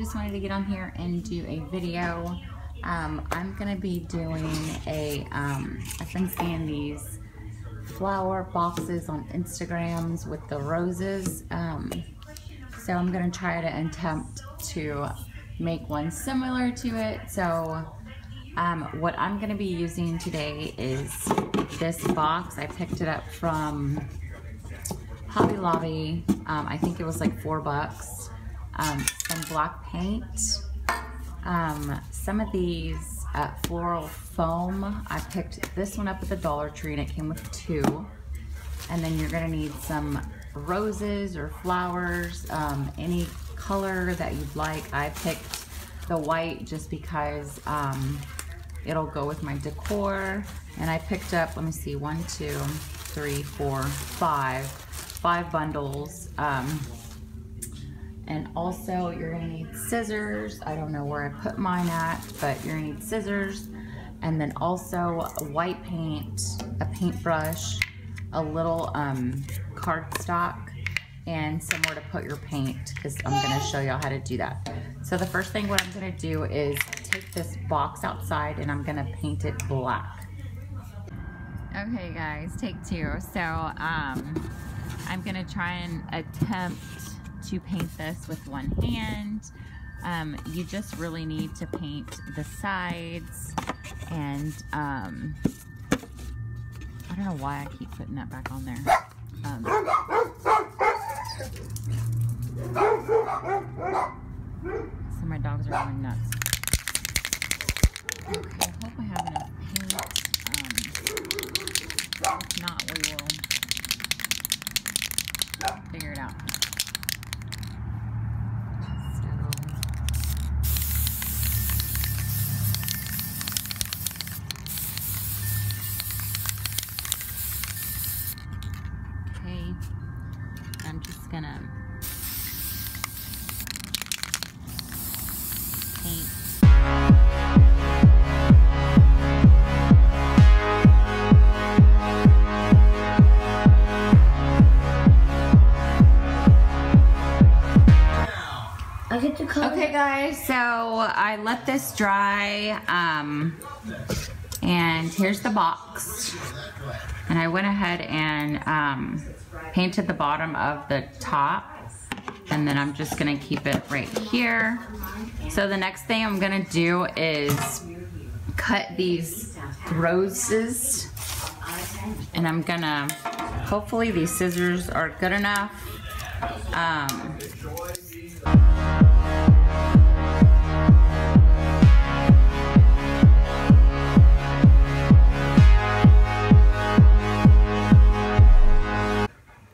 just wanted to get on here and do a video. I'm gonna be doing a, I've been seeing these flower boxes on Instagrams with the roses. So I'm gonna try to attempt to make one similar to it. So what I'm gonna be using today is this box. I picked it up from Hobby Lobby. I think it was like $4. Some black paint. Some of these floral foam. I picked this one up at the Dollar Tree and it came with 2. And then you're gonna need some roses or flowers, any color that you'd like. I picked the white just because it'll go with my decor. And I picked up, let me see, 1, 2, 3, 4, 5 bundles. And also you're gonna need scissors. I don't know where I put mine at, but you're gonna need scissors. And then also white paint, a paintbrush, a little cardstock, and somewhere to put your paint, because I'm gonna show y'all how to do that. So the first thing what I'm gonna do is take this box outside and I'm gonna paint it black. Okay guys, take 2. So I'm gonna try and attempt to paint this with one hand. You just really need to paint the sides, and I don't know why I keep putting that back on there. So my dogs are going nuts. Okay, I hope I have enough paint. If not, we will figure it out. I'm just gonna paint. I get the color. Okay guys, so I let this dry, and here's the box. And I went ahead and painted the bottom of the top, and then I'm just gonna keep it right here. So the next thing I'm gonna do is cut these roses, and I'm gonna, hopefully these scissors are good enough.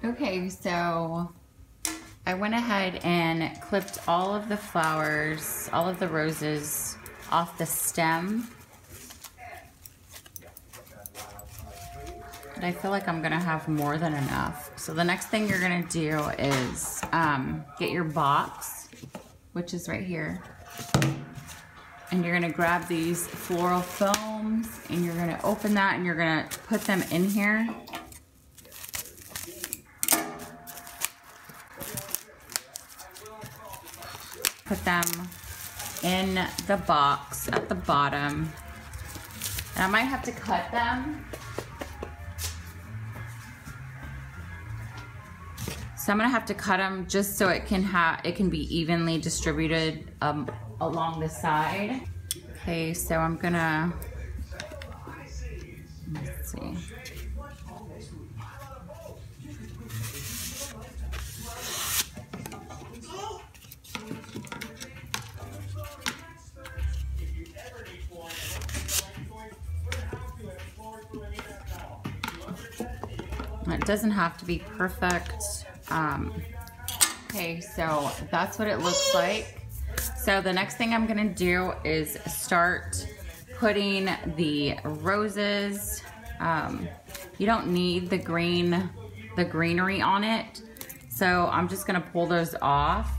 Okay, so I went ahead and clipped all of the flowers, all of the roses off the stem. And I feel like I'm gonna have more than enough. So the next thing you're gonna do is get your box, which is right here. And you're gonna grab these floral foams and you're gonna open that and you're gonna put them in here. Put them in the box at the bottom. And I might have to cut them. So I'm gonna have to cut them just so it can be evenly distributed along the side. Okay, so I'm gonna, let's see. It doesn't have to be perfect. Okay, so that's what it looks like. So the next thing I'm gonna do is start putting the roses. You don't need the greenery on it. So I'm just gonna pull those off.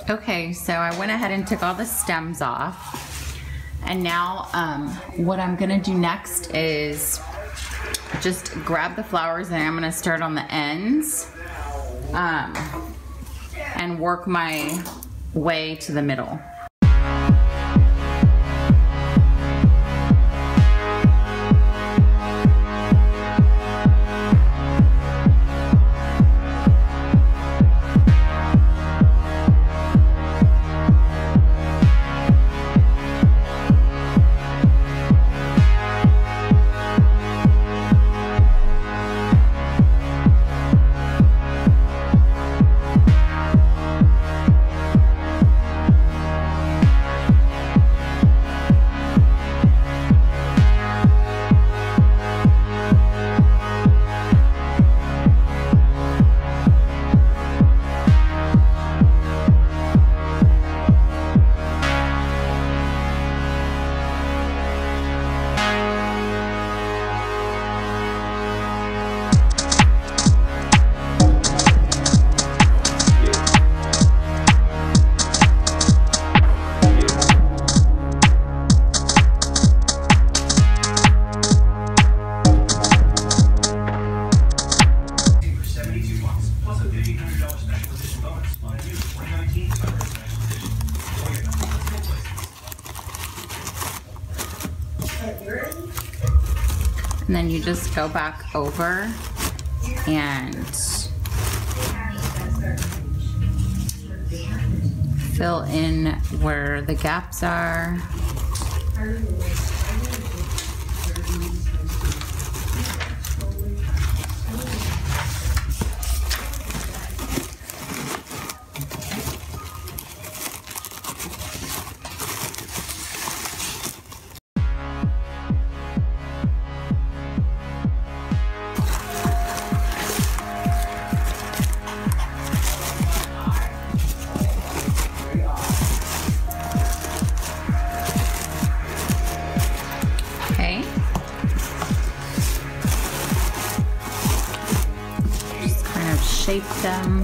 Okay, so I went ahead and took all the stems off. And now what I'm gonna do next is just grab the flowers and I'm gonna start on the ends. and work my way to the middle. And then you just go back over and fill in where the gaps are. Shape them.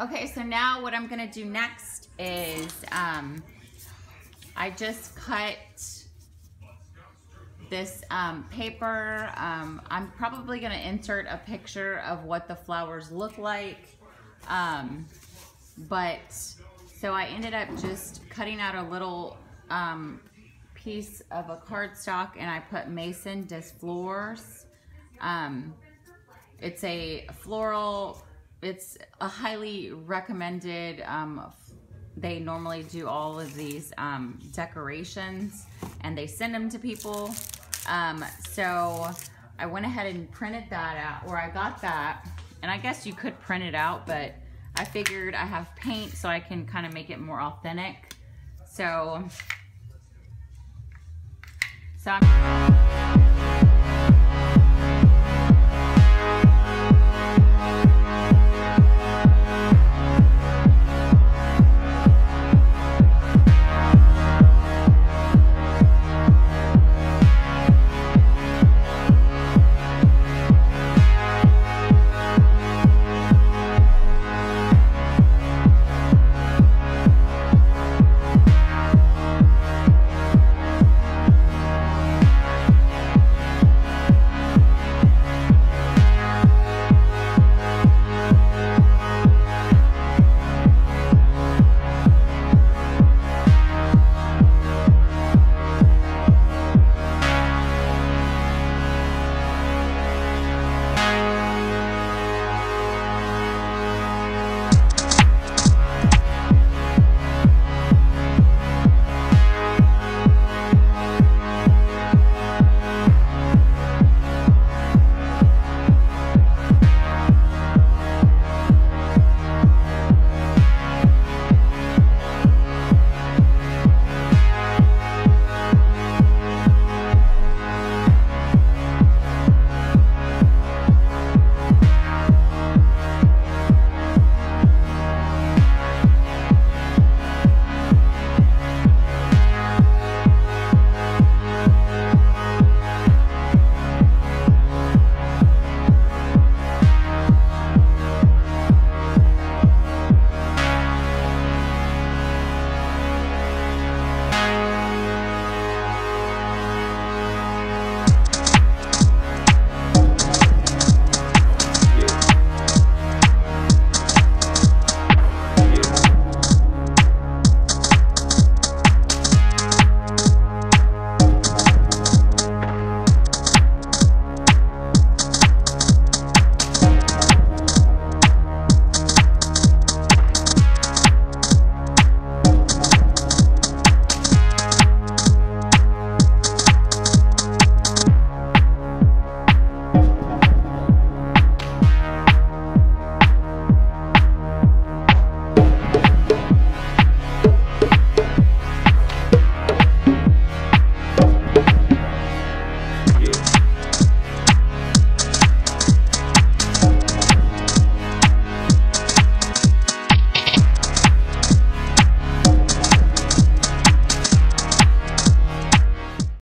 Okay, so now what I'm gonna do next is I just cut this paper. I'm probably gonna insert a picture of what the flowers look like. But so I ended up just cutting out a little piece of a cardstock and I put Maison Des Fleurs. It's a floral, it's a highly recommended, they normally do all of these decorations and they send them to people. So I went ahead and printed that out, or I got that, and I guess you could print it out, but I figured I have paint so I can kind of make it more authentic. So I'm